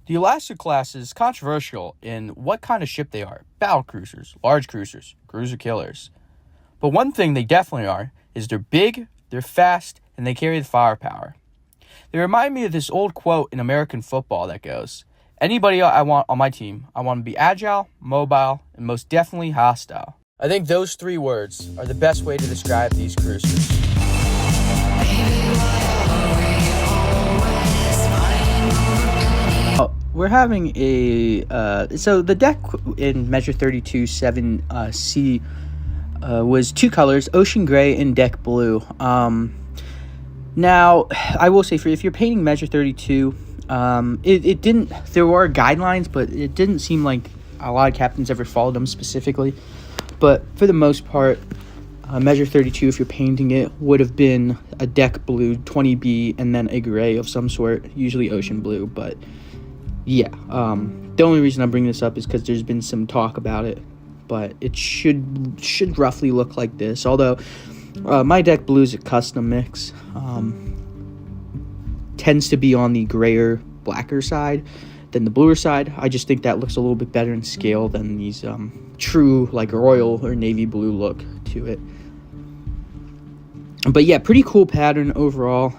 The Alaska class is controversial in what kind of ship they are: battle cruisers, large cruisers, cruiser killers. But one thing they definitely are is they're big, they're fast, and they carry the firepower. They remind me of this old quote in American football that goes, "Anybody I want on my team, I want to be agile, mobile, and most definitely hostile." I think those three words are the best way to describe these cruisers. We're having so the deck in Measure 32 7C was two colors, ocean gray and deck blue. Now, I will say, if you're painting Measure 32, it didn't, there were guidelines, but it didn't seem like a lot of captains ever followed them specifically. But for the most part, Measure 32, if you're painting it, would have been a deck blue, 20B, and then a gray of some sort, usually ocean blue. But yeah, the only reason I'm bringing this up is because there's been some talk about it, but it should roughly look like this. Although my deck blue is a custom mix, tends to be on the grayer, blacker side than the bluer side. I just think that looks a little bit better in scale than these true like royal or navy blue look to it. But yeah, pretty cool pattern overall.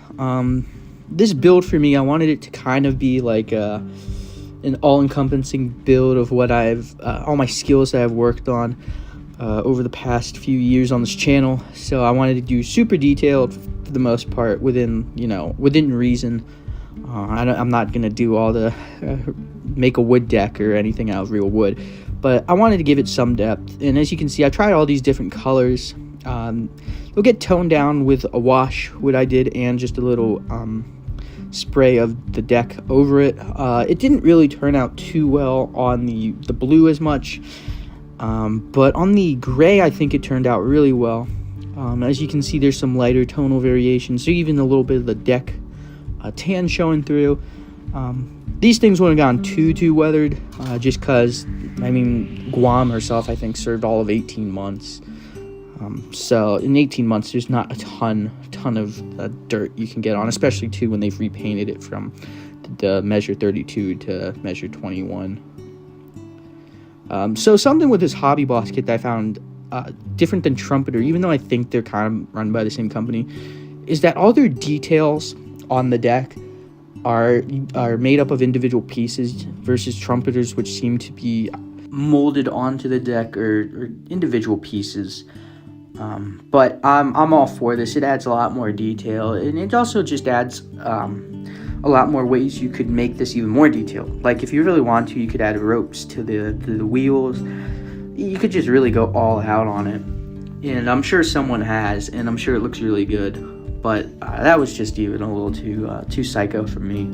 This build for me, I wanted it to kind of be like an all-encompassing build of what I've all my skills that I've worked on over the past few years on this channel. So I wanted to do super detailed for the most part, within reason. I'm not gonna do all the make a wood deck or anything out of real wood, but I wanted to give it some depth. And as you can see, I tried all these different colors. It'll get toned down with a wash, what I did, and just a little spray of the deck over it. It didn't really turn out too well on the blue as much, but on the gray I think it turned out really well. As you can see, there's some lighter tonal variations, so even a little bit of the deck tan showing through. These things wouldn't have gone too weathered, just because, I mean, Guam herself, I think, served all of 18 months. So in 18 months, there's not a ton of dirt you can get on, especially too when they've repainted it from the Measure 32 to Measure 21. So something with this Hobby Boss kit that I found different than Trumpeter, even though I think they're kind of run by the same company, is that all their details on the deck are made up of individual pieces versus Trumpeters, which seem to be molded onto the deck or individual pieces. But I'm all for this. It adds a lot more detail, and it also just adds a lot more ways you could make this even more detailed. Like, if you really want to, you could add ropes to the wheels. You could just really go all out on it, and I'm sure someone has, and I'm sure it looks really good. But that was just even a little too psycho for me.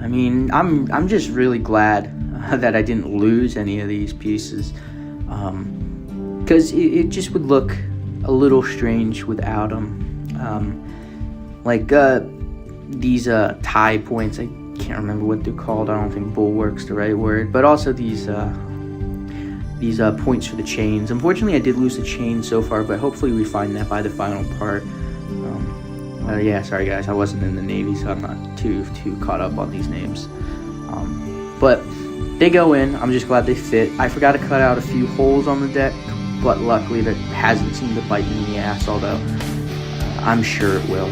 I mean, I'm just really glad that I didn't lose any of these pieces, because it just would look a little strange without them. Like these tie points, I can't remember what they're called. I don't think bulwark's the right word, but also these points for the chains. Unfortunately, I did lose the chain so far, but hopefully we find that by the final part. Yeah, sorry guys, I wasn't in the Navy, so I'm not too caught up on these names. But they go in. I'm just glad they fit. I forgot to cut out a few holes on the deck, but luckily that hasn't seemed to bite me in the ass, although I'm sure it will.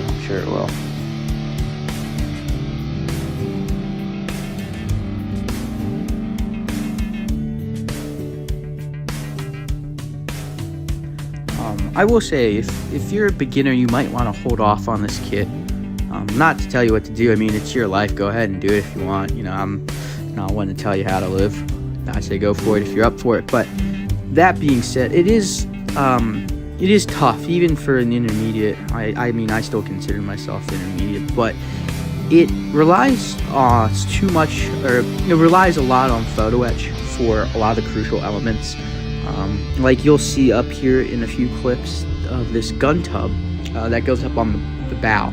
I will say, if you're a beginner, you might want to hold off on this kit. Not to tell you what to do. I mean, it's your life. Go ahead and do it if you want. You know, I'm not one to tell you how to live. I say go for it if you're up for it. But that being said, it is tough, even for an intermediate. I mean, I still consider myself intermediate, but it relies too much, or it relies a lot on photo etch for a lot of the crucial elements. Like you'll see up here in a few clips of this gun tub that goes up on the bow,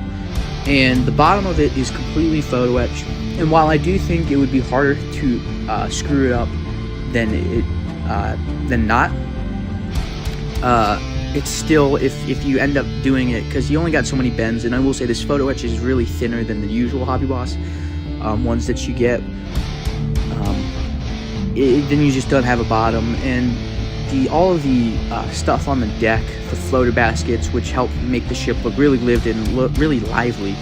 and the bottom of it is completely photo etched. And while I do think it would be harder to screw it up than not, it's still, if you end up doing it, because you only got so many bends, and I will say this photo etch is really thinner than the usual Hobby Boss ones that you get. Then you just don't have a bottom, and all of the stuff on the deck, the floater baskets, which help make the ship look really lived and look really lively,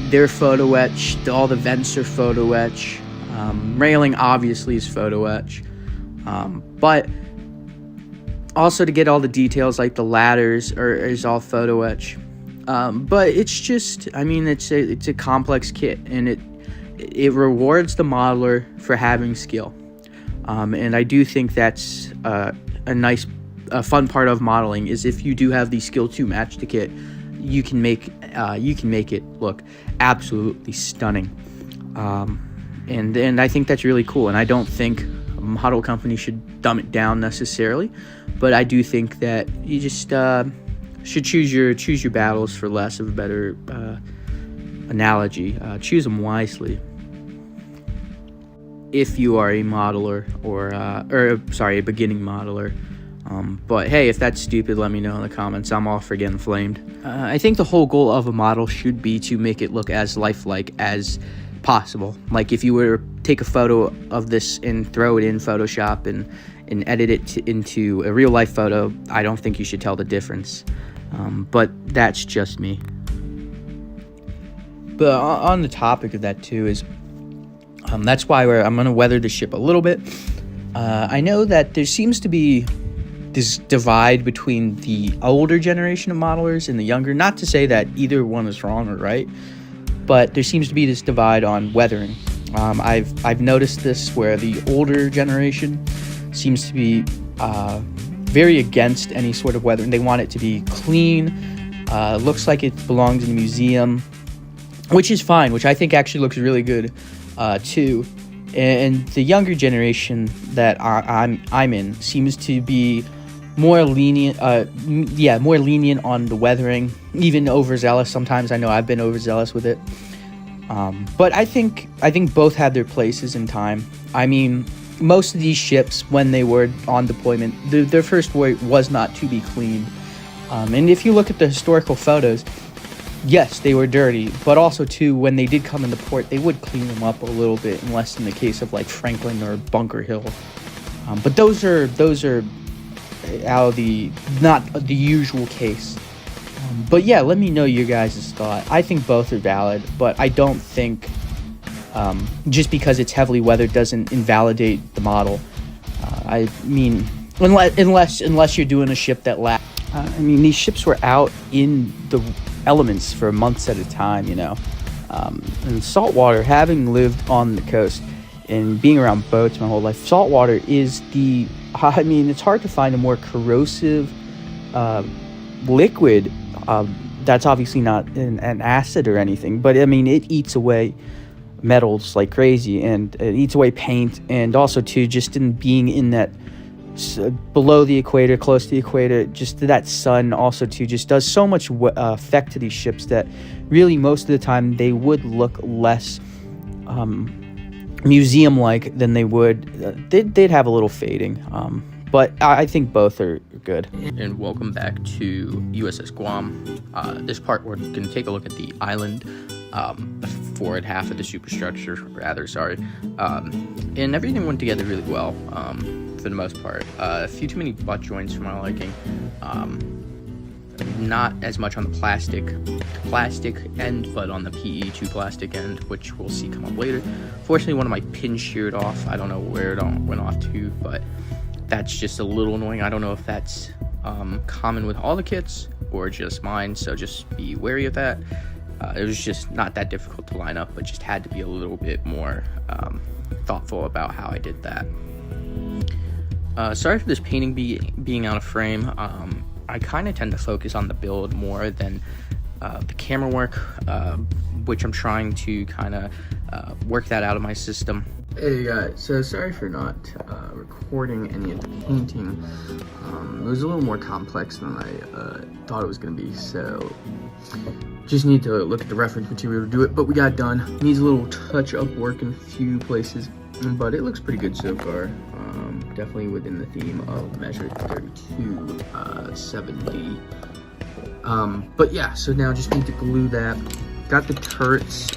they're photo etched. All the vents are photo etch. Railing obviously is photo etch, but also to get all the details like the ladders is all photo etch. But it's just, I mean, it's a complex kit, and it rewards the modeler for having skill. And I do think that's a fun part of modeling, is if you do have the skill to match the kit, you can make it look absolutely stunning. And I think that's really cool. And I don't think a model company should dumb it down necessarily, but I do think that you just should choose your battles, for less of a better analogy. Choose them wisely. If you are a modeler or a beginning modeler. But hey, if that's stupid, let me know in the comments. I'm all for getting flamed. I think the whole goal of a model should be to make it look as lifelike as possible. Like if you were to take a photo of this and throw it in Photoshop and edit it into a real life photo, I don't think you should tell the difference. But that's just me. But on the topic of that too is, that's why I'm going to weather the ship a little bit. I know that there seems to be this divide between the older generation of modelers and the younger. Not to say that either one is wrong or right, but there seems to be this divide on weathering. I've noticed this, where the older generation seems to be very against any sort of weathering. They want it to be clean, looks like it belongs in a museum, which is fine, which I think actually looks really good too. And the younger generation that I'm in seems to be more lenient, more lenient on the weathering, even overzealous sometimes. I know I've been overzealous with it, but I think both had their places in time. I mean, most of these ships, when they were on deployment, their first way was not to be cleaned, and if you look at the historical photos, yes, they were dirty, but also too, when they did come into port, they would clean them up a little bit, unless in the case of like Franklin or Bunker Hill. But those are out of not the usual case. But yeah, let me know your guys' thought. I think both are valid, but I don't think just because it's heavily weathered doesn't invalidate the model. I mean, unless you're doing a ship that lasts. I mean, these ships were out in the elements for months at a time, you know. And saltwater, having lived on the coast and being around boats my whole life, saltwater is it's hard to find a more corrosive liquid. That's obviously not an acid or anything, but I mean, it eats away metals like crazy, and it eats away paint, and also too, just in being in that below the equator, close to the equator, just that sun also too just does so much effect to these ships that really most of the time they would look less museum-like than they would. They'd have a little fading, but I think both are good. And welcome back to USS Guam. This part we're going to take a look at the island, forward half of the superstructure, and everything went together really well. For the most part, a few too many butt joints for my liking. Not as much on the plastic end, but on the PE2 plastic end, which we'll see come up later. Fortunately, one of my pins sheared off. I don't know where it went off to, but that's just a little annoying. I don't know if that's common with all the kits or just mine, so just be wary of that. It was just not that difficult to line up, but just had to be a little bit more thoughtful about how I did that. Sorry for this painting being out of frame. I kind of tend to focus on the build more than the camera work, which I'm trying to kind of work that out of my system. Hey guys, so sorry for not recording any of the painting. It was a little more complex than I thought it was going to be, so just need to look at the reference material to do it, but we got it done. Needs a little touch-up work in a few places, but it looks pretty good so far. Definitely within the theme of measure 32 7D. But yeah, so now just need to glue that. Got the turrets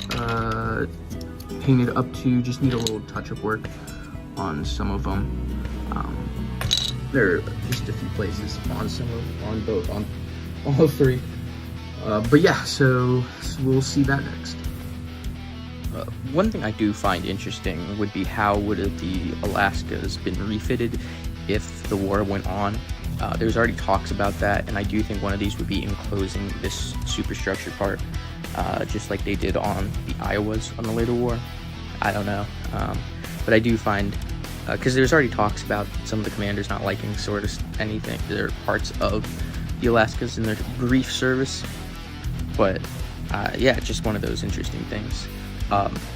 painted up to, just need a little touch-up work on some of them. There are just a few places on some of, on all three. But yeah, so we'll see that next. One thing I do find interesting would be how would the Alaska's been refitted if the war went on. There's already talks about that, and I do think one of these would be enclosing this superstructure part, just like they did on the Iowas on the later war. I don't know, but I do find, because there's already talks about some of the commanders not liking sort of anything, there are parts of the Alaska's in their brief service, but yeah, just one of those interesting things.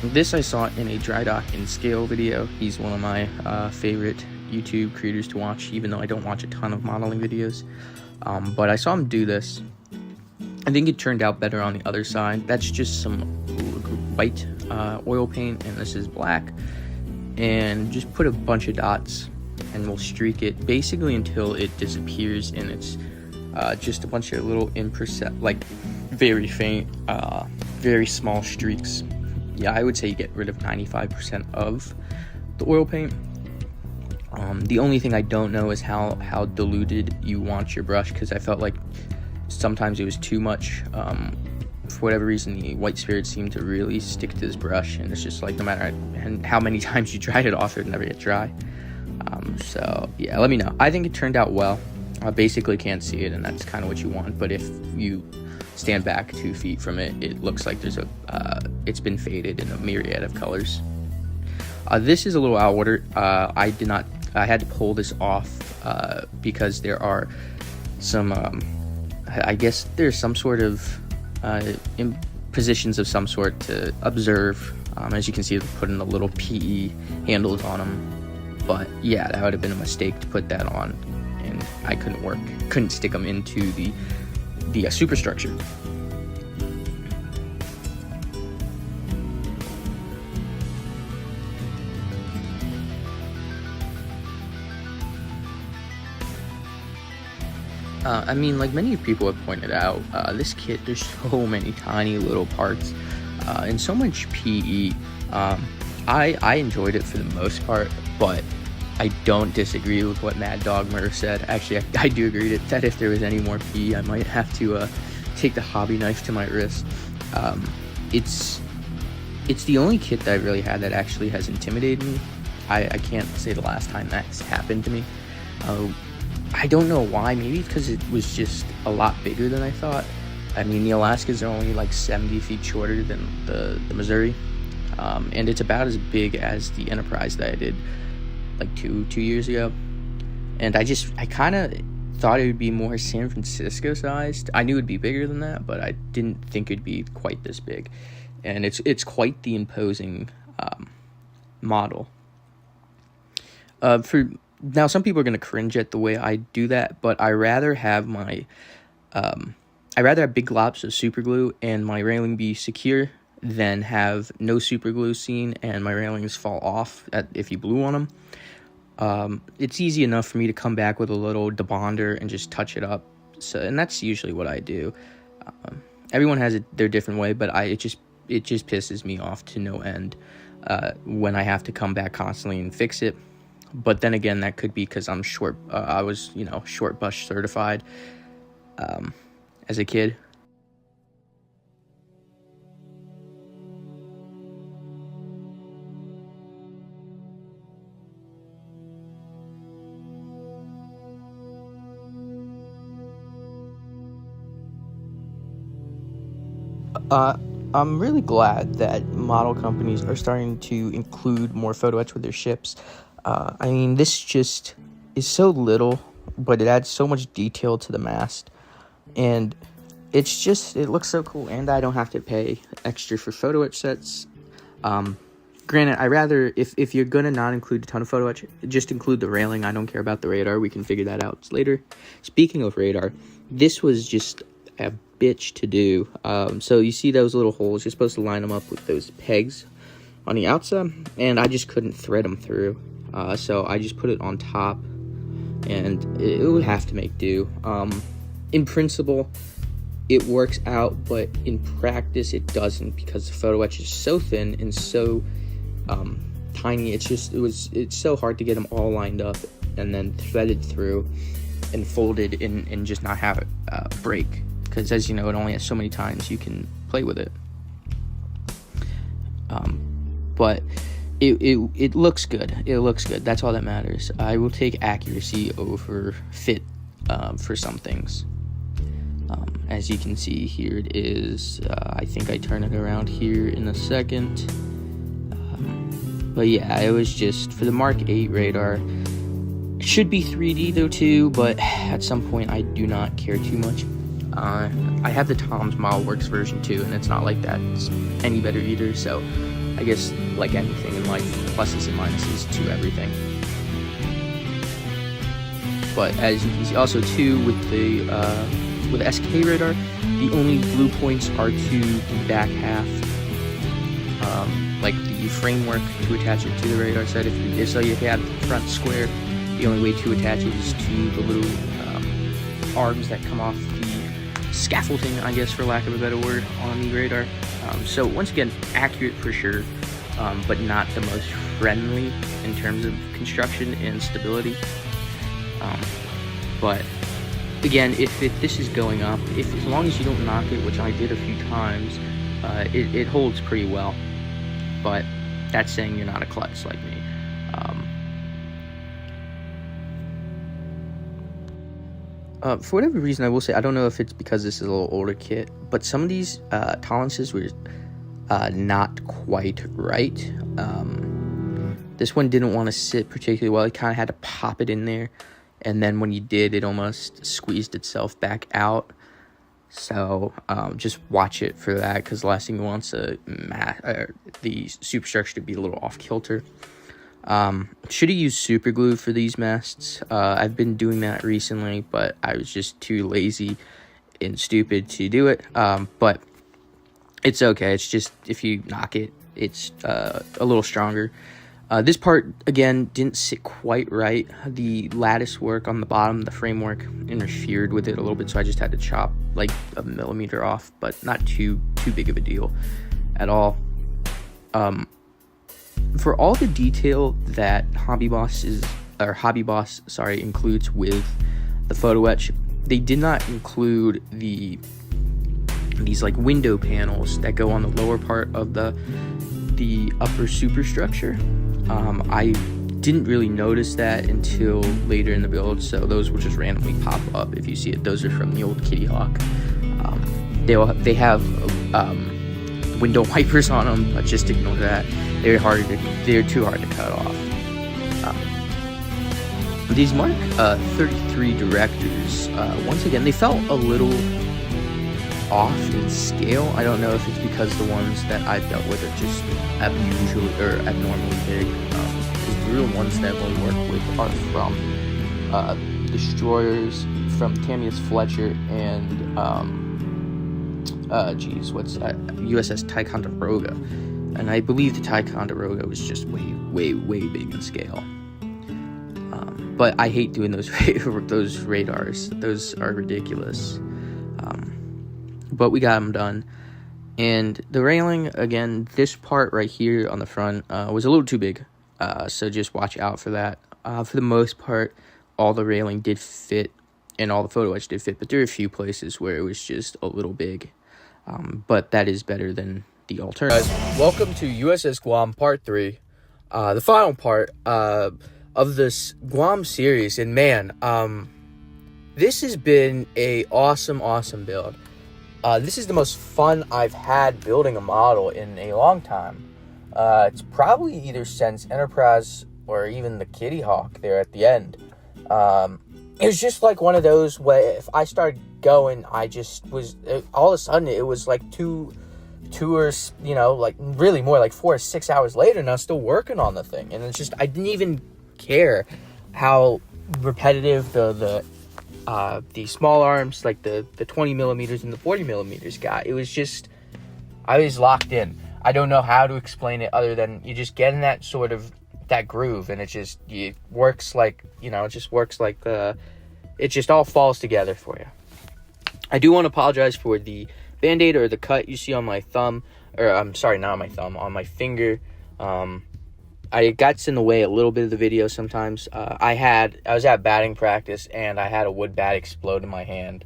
This I saw in a dry dock in scale video. He's one of my favorite YouTube creators to watch, even though I don't watch a ton of modeling videos. But I saw him do this. I think it turned out better on the other side. That's just some white oil paint, and this is black. And just put a bunch of dots, and we'll streak it basically until it disappears, and it's just a bunch of little like very faint, very small streaks. Yeah, I would say you get rid of 95% of the oil paint. The only thing I don't know is how diluted you want your brush, because I felt like sometimes it was too much. For whatever reason, the white spirit seemed to really stick to this brush, and it's just like no matter how many times you dried it off, it would never get dry. So yeah, let me know. I think it turned out well. I basically can't see it, and that's kind of what you want, but if you stand back 2 feet from it, it looks like there's it's been faded in a myriad of colors. This is a little out of order. I had to pull this off because there are some, I guess there's some sort of positions of some sort to observe. As you can see, they're putting the little PE handles on them. But yeah, that would have been a mistake to put that on, and I couldn't stick them into the superstructure. I mean, like many people have pointed out, this kit, there's so many tiny little parts and so much PE. I enjoyed it for the most part, but I don't disagree with what Mad Dog Murder said. Actually, I do agree that if there was any more PE, I might have to take the hobby knife to my wrist. It's the only kit that I really had that actually has intimidated me. I can't say the last time that's happened to me. I don't know why. Maybe because it was just a lot bigger than I thought. I mean, the Alaskas are only like 70 feet shorter than the Missouri, and it's about as big as the Enterprise that I did like two years ago. And I kind of thought it would be more San Francisco sized. I knew it'd be bigger than that, but I didn't think it'd be quite this big. And it's quite the imposing model. Now, some people are going to cringe at the way I do that, but I rather have big globs of super glue and my railing be secure than have no super glue seen and my railings fall off if you blew on them. It's easy enough for me to come back with a little debonder and just touch it up. And that's usually what I do. Everyone has their different way, but it just pisses me off to no end when I have to come back constantly and fix it. But then again, that could be because I'm short. I was, short bush certified as a kid. I'm really glad that model companies are starting to include more photo etch with their ships. I mean, this just is so little, but it adds so much detail to the mast, and it looks so cool, and I don't have to pay extra for photo etch sets. Granted, I rather, if you're gonna not include a ton of photo etch, just include the railing. I don't care about the radar. We can figure that out later. Speaking of radar, this was just a bitch to do. So you see those little holes, you're supposed to line them up with those pegs on the outside, and I just couldn't thread them through. so I just put it on top, and it would have to make do. In principle, it works out, but in practice it doesn't, because the photo etch is so thin and so tiny. It's so hard to get them all lined up and then threaded through and folded and just not have it break, because as you know, it only has so many times you can play with it. But it looks good. It looks good. That's all that matters. I will take accuracy over fit for some things. As you can see, here it is. I think I turn it around here in a second. But yeah, it was just for the Mark 8 radar. It should be 3D though too, but at some point I do not care too much. I have the Tom's Model Works version too, and it's not like that any better either. So I guess like anything in life, pluses and minuses to everything. But as you can see also too, with the SK radar, the only blue points are to the back half, like the framework to attach it to the radar set. If you have the front square, the only way to attach it is to the little arms that come off the scaffolding, I guess, for lack of a better word, on the radar. So once again, accurate for sure, but not the most friendly in terms of construction and stability. But again, if this is going up, as long as you don't knock it, which I did a few times, it holds pretty well. But that's saying you're not a klutz like me. For whatever reason, I will say, I don't know if it's because this is a little older kit, but some of these tolerances were not quite right. This one didn't want to sit particularly well. You kind of had to pop it in there, and then when you did, it almost squeezed itself back out. So just watch it for that, because the last thing you want is the superstructure to be a little off kilter. Should have used super glue for these masts. I've been doing that recently, but I was just too lazy and stupid to do it. But it's okay. It's just, if you knock it, it's a little stronger. This part, again, didn't sit quite right. The lattice work on the bottom, the framework, interfered with it a little bit, so I just had to chop like a millimeter off, but not too big of a deal at all. For all the detail that Hobby Boss includes with the photo etch, they did not include these like window panels that go on the lower part of the upper superstructure. I didn't really notice that until later in the build, so those will just randomly pop up if you see it. Those are from the old Kitty Hawk. They have window wipers on them, but just ignore that. They're too hard to cut off. These Mark 33 directors, once again, they felt a little off in scale. I don't know if it's because the ones that I've dealt with are just abnormally big. The real ones that we'll work with are from destroyers, from Tamiya's Fletcher, and USS Ticonderoga. And I believe the Ticonderoga was just way big in scale. But I hate doing those radars. Those are ridiculous. But we got them done. And the railing, again, this part right here on the front was a little too big. So just watch out for that. For the most part, all the railing did fit, and all the photo etch did fit. But there are a few places where it was just a little big. But that is better than the alternative. Guys, welcome to USS Guam Part 3. The final part of this Guam series. And man, this has been a awesome build. This is the most fun I've had building a model in a long time. It's probably either since Enterprise or even the Kitty Hawk there at the end. It was just like one of those where if I started going, I just was, all of a sudden it was like two or, like really more like 4 or 6 hours later, and I was still working on the thing. And it's just, I didn't even care how repetitive the small arms, like the 20 millimeters and the 40 millimeters got. It was just, I was locked in. I don't know how to explain it other than you just get in that sort of that groove, and it works like, it just works like it just all falls together for you. I do want to apologize for the band-aid or the cut you see on my thumb, or I'm sorry, not on my thumb, on my finger. It gets in the way a little bit of the video sometimes. I was at batting practice, and I had a wood bat explode in my hand,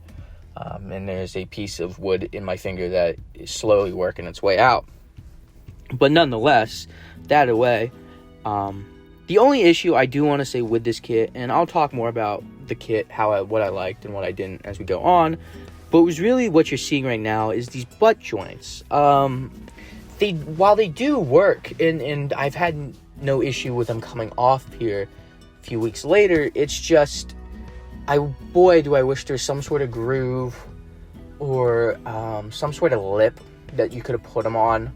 and there's a piece of wood in my finger that is slowly working its way out. But nonetheless, that away. The only issue I do want to say with this kit, and I'll talk more about the kit, what I liked and what I didn't as we go on, but it was really what you're seeing right now is these butt joints. While they do work, and I've had no issue with them coming off here a few weeks later, it's just, do I wish there was some sort of groove or some sort of lip that you could have put them on.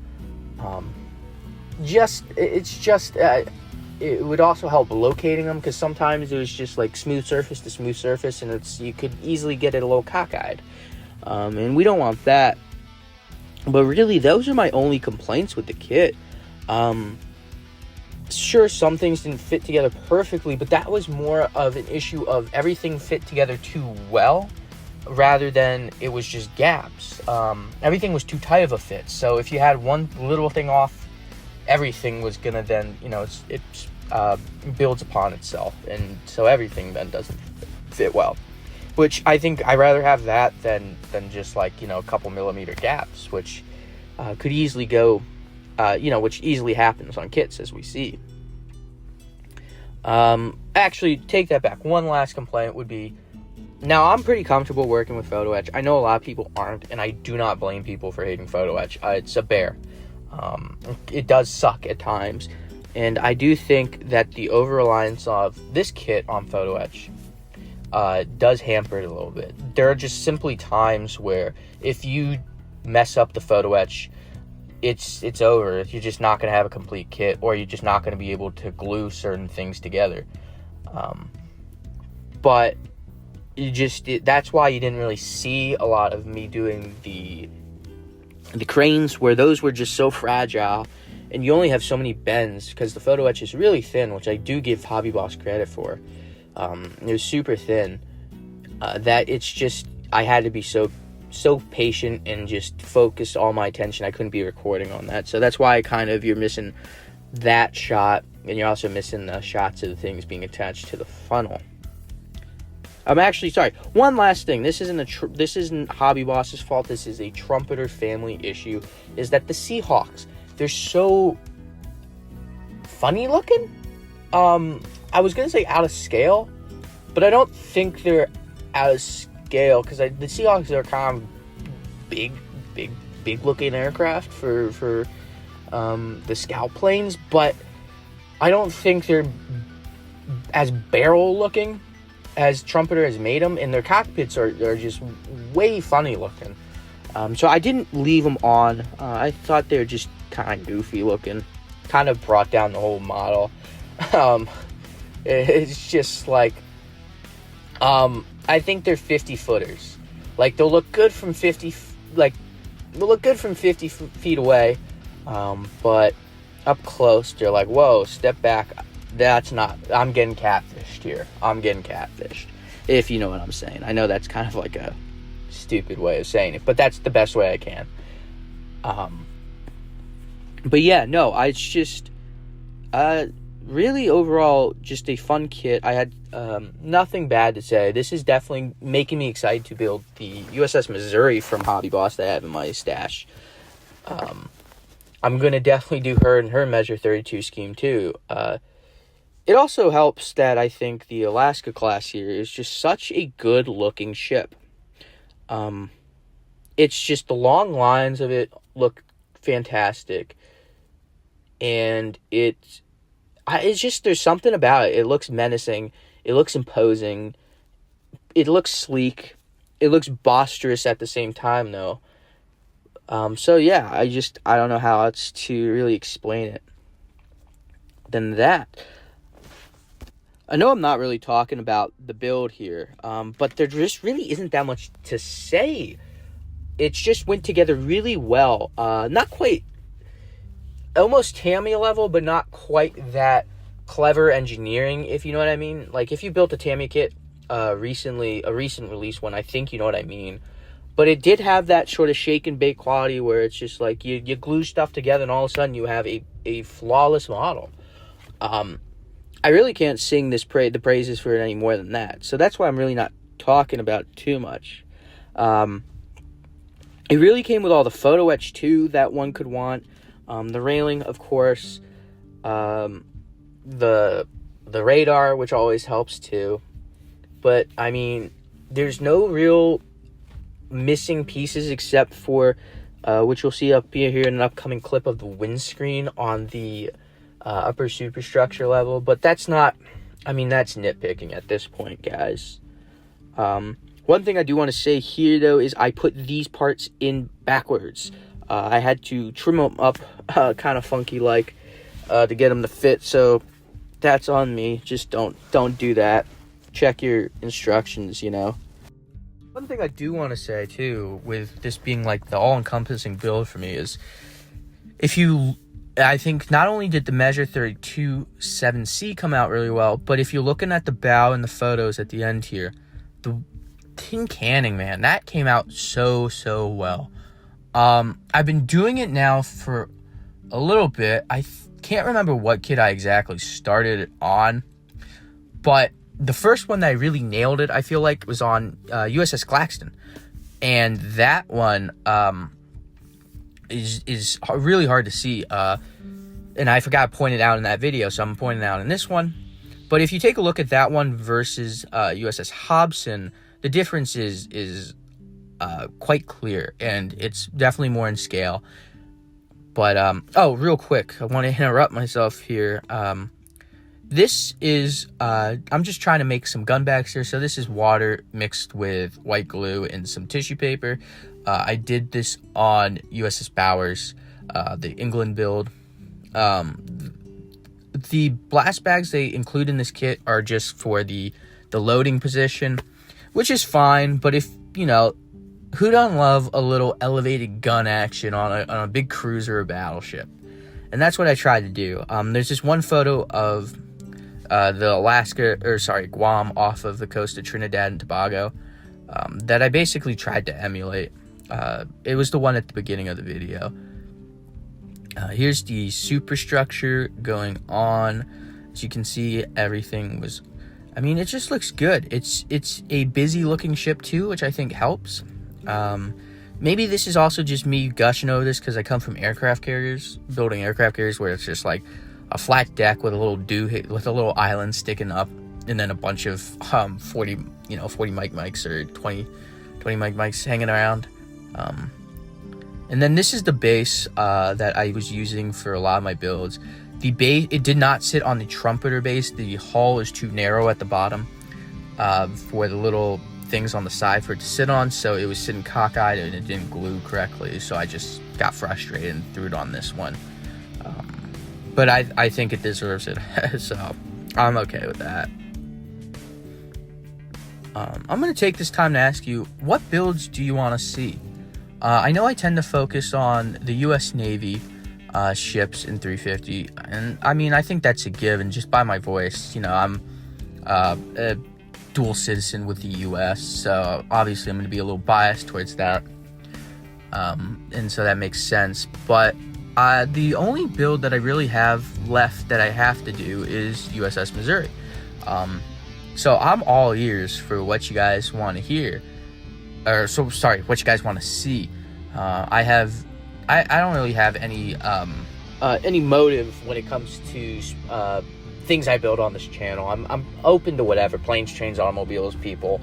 It would also help locating them, because sometimes it was just like smooth surface to smooth surface, and you could easily get it a little cockeyed, and we don't want that. But really, those are my only complaints with the kit. Sure, some things didn't fit together perfectly, but that was more of an issue of everything fit together too well, rather than it was just gaps. Everything was too tight of a fit, so if you had one little thing off, everything was gonna then, it builds upon itself, and so everything then doesn't fit well. Which I think I'd rather have that than just like, a couple millimeter gaps, which could easily go, which easily happens on kits, as we see. Actually, take that back. One last complaint would be, now I'm pretty comfortable working with photo etch. I know a lot of people aren't, and I do not blame people for hating photo etch. It's a bear. It does suck at times, and I do think that the over-reliance of this kit on photo etch does hamper it a little bit. There are just simply times where if you mess up the photo etch, it's over. You're just not going to have a complete kit, or you're just not going to be able to glue certain things together. But that's why you didn't really see a lot of me doing the cranes, where those were just so fragile, and you only have so many bends, because the photo etch is really thin, which I do give Hobby Boss credit for. It was super thin, that it's just, I had to be so patient and just focus all my attention. I couldn't be recording on that, so that's why you're missing that shot, and you're also missing the shots of the things being attached to the funnel. I'm actually sorry. One last thing. This isn't Hobby Boss's fault. This is a trumpeter family issue. Is that the Seahawks? They're so funny looking. I was gonna say out of scale, but I don't think they're out of scale, because the Seahawks are kind of big looking aircraft for the scout planes, but I don't think they're as barrel looking as Trumpeter has made them, and their cockpits are just way funny looking. So I didn't leave them on. I thought they were just kind of goofy looking. Kind of brought down the whole model. It's just like, I think they're 50 footers. Like, they'll look good from 50 feet away, but up close, they're like, whoa, step back. I'm getting catfished here. I'm getting catfished, if you know what I'm saying. I know that's kind of like a stupid way of saying it, but that's the best way I can. But yeah, no, it's just, really overall, just a fun kit. I had, nothing bad to say. This is definitely making me excited to build the USS Missouri from Hobby Boss that I have in my stash. I'm going to definitely do her and her Measure 32 scheme too. It also helps that I think the Alaska class here is just such a good looking ship. It's just the long lines of it look fantastic, and it's just, there's something about it. It looks menacing, it looks imposing, it looks sleek, it looks boisterous at the same time though. So yeah, I don't know how else to really explain it than that. I know I'm not really talking about the build here, but there just really isn't that much to say. It just went together really well. Not quite, almost Tamiya level, but not quite that clever engineering, if you know what I mean. Like, if you built a Tamiya kit recently, a recent release one, I think you know what I mean. But it did have that sort of shake and bake quality where it's just like you glue stuff together and all of a sudden you have a flawless model. I really can't sing the praises for it any more than that. So that's why I'm really not talking about it too much. It really came with all the photo etch too that one could want. The railing, of course. The radar, which always helps too. But I mean, there's no real missing pieces except for which you'll see up here in an upcoming clip of the windscreen on the upper superstructure level. But that's not, I mean, that's nitpicking at this point, guys. One thing I do want to say here, though, is I put these parts in backwards. I had to trim them up kind of funky like to get them to fit, so that's on me. Just don't do that. Check your instructions, you know. One thing I do want to say too, with this being like the all-encompassing build for me, is I think not only did the Measure 32 7C come out really well, but if you're looking at the bow and the photos at the end here, the tin canning, man, that came out so well. I've been doing it now for a little bit. I can't remember what kit I exactly started it on, but the first one that I really nailed it, I feel like, was on USS Claxton. And that one is really hard to see. And I forgot to point it out in that video, so I'm pointing it out in this one. But if you take a look at that one versus USS Hobson, the difference is quite clear. And it's definitely more in scale. But, oh, real quick, I want to interrupt myself here. This is, I'm just trying to make some gun bags here. So this is water mixed with white glue and some tissue paper. I did this on USS Bowers, the England build. The blast bags they include in this kit are just for the loading position, which is fine. But if, you know, who doesn't love a little elevated gun action on a big cruiser or battleship? And that's what I tried to do. There's this one photo of the Guam off of the coast of Trinidad and Tobago that I basically tried to emulate. It was the one at the beginning of the video. Here's the superstructure going on. As you can see, everything was, I mean, it just looks good. It's a busy looking ship too, which I think helps. Maybe this is also just me gushing over this because I come from aircraft carriers, building aircraft carriers where it's just like a flat deck with a little island sticking up, and then a bunch of 40 mics or 20 mic mics hanging around. And then this is the base that I was using for a lot of my builds. The base, it did not sit on the trumpeter base. The hull is too narrow at the bottom for the little things on the side for it to sit on, so it was sitting cockeyed and it didn't glue correctly, so I just got frustrated and threw it on this one. But I think it deserves it, so I'm okay with that. I'm going to take this time to ask you, what builds do you want to see? I know I tend to focus on the U.S. Navy ships in 350, and I mean, I think that's a given just by my voice. You know, I'm a dual citizen with the U.S., so obviously I'm going to be a little biased towards that, and so that makes sense. But the only build that I really have left that I have to do is USS Missouri. So I'm all ears for what you guys want to hear, what you guys want to see. I don't really have any motive when it comes to things I build on this channel. I'm open to whatever, planes, trains, automobiles, people.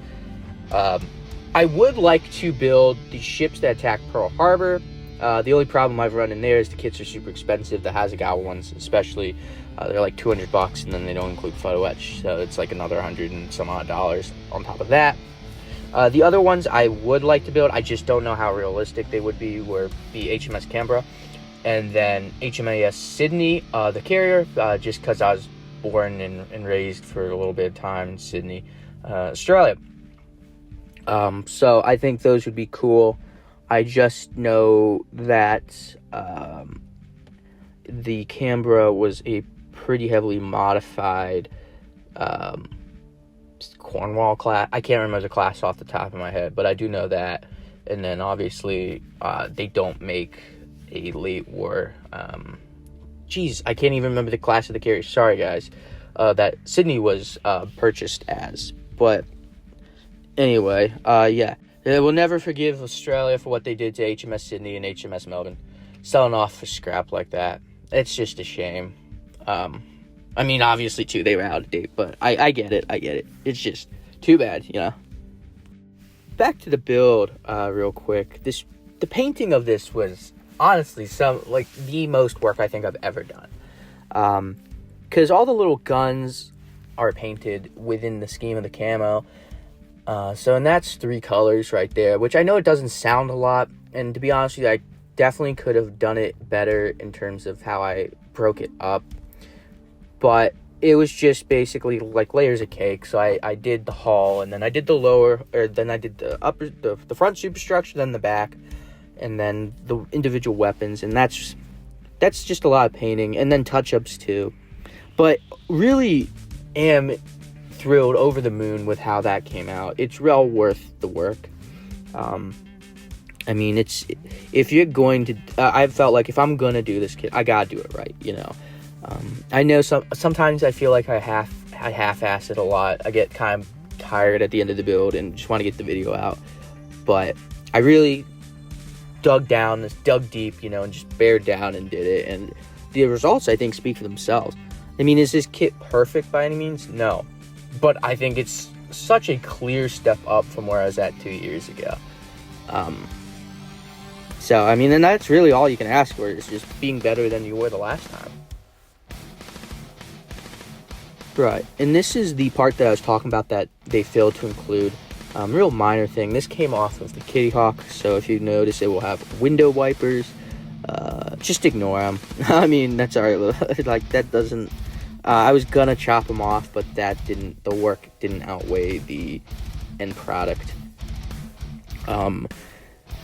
I would like to build the ships that attack Pearl Harbor. The only problem I've run in there is the kits are super expensive. The Hasegawa ones, especially, they're like $200, and then they don't include photo etch, so it's like another $100 and some odd on top of that. The other ones I would like to build, I just don't know how realistic they would be, would be HMS Canberra, and then HMAS Sydney, the carrier, just because I was born and raised for a little bit of time in Sydney, Australia. So I think those would be cool. I just know that the Canberra was a pretty heavily modified Cornwall class. I can't remember the class off the top of my head, but I do know that. And then obviously they don't make a late war. I can't even remember the class of the carrier. Sorry, guys. That Sydney was purchased as. But anyway, yeah. We'll never forgive Australia for what they did to HMS Sydney and HMS Melbourne. Selling off for scrap like that. It's just a shame. I mean, obviously, too, they were out of date, but I get it. It's just too bad, you know. Back to the build, real quick. The painting of this was honestly the most work I think I've ever done. Because all the little guns are painted within the scheme of the camo. And that's 3 colors right there, which I know it doesn't sound a lot. And to be honest with you, I definitely could have done it better in terms of how I broke it up. But it was just basically like layers of cake. So I did the hull, and then I did the lower, or then I did the upper, the front superstructure, then the back, and then the individual weapons. And that's just a lot of painting, and then touch-ups too. But really am thrilled, over the moon with how that came out. It's well worth the work. I mean, if you're going to, I felt like if I'm gonna do this kit, I gotta do it right, you know. I know sometimes I feel like I half-ass it a lot. I get kind of tired at the end of the build and just want to get the video out. But I really dug deep, you know, and just bared down and did it. And the results, I think, speak for themselves. I mean, is this kit perfect by any means? No. But I think it's such a clear step up from where I was at 2 years ago. So, I mean, and that's really all you can ask for, is just being better than you were the last time. Right, and this is the part that I was talking about that they failed to include. Real minor thing. This came off of the Kitty Hawk, so if you notice, it will have window wipers. Just ignore them. I mean, that's alright. Like, that doesn't... I was gonna chop them off, but the work didn't outweigh the end product.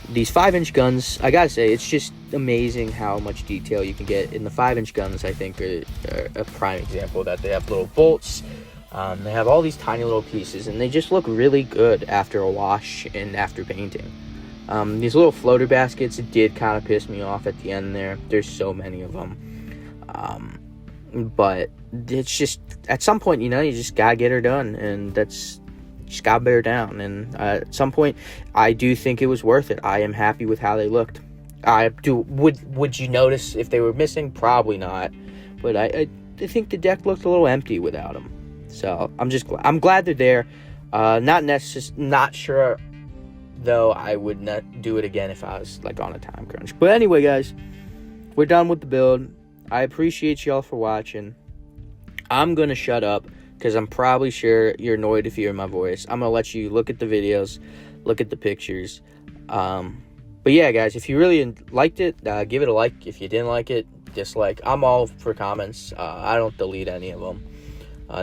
These 5-inch guns, I gotta say, it's just amazing how much detail you can get. In the 5-inch guns, I think, are a prime example that they have little bolts. They have all these tiny little pieces, and they just look really good after a wash and after painting. These little floater baskets did kind of piss me off at the end there. There's so many of them. But it's just, at some point, you know, you just gotta get her done, and just gotta bear down. And at some point, I do think it was worth it. I am happy with how they looked. Would you notice if they were missing? Probably not. But I think the deck looked a little empty without them. So I'm glad they're there. Not sure though I would not do it again if I was like on a time crunch. But anyway, guys, we're done with the build. I appreciate y'all for watching. I'm gonna shut up, because I'm probably sure you're annoyed if you hear my voice. I'm going to let you look at the videos, look at the pictures. But yeah, guys, if you really liked it, give it a like. If you didn't like it, dislike. I'm all for comments. I don't delete any of them,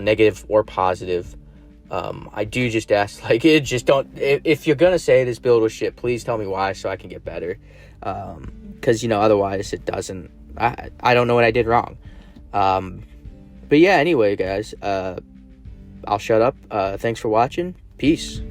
negative or positive. I do just ask, like, if you're going to say this build was shit, please tell me why so I can get better. Because, you know, otherwise it doesn't, I don't know what I did wrong. But yeah, anyway, guys, I'll shut up. Thanks for watching. Peace.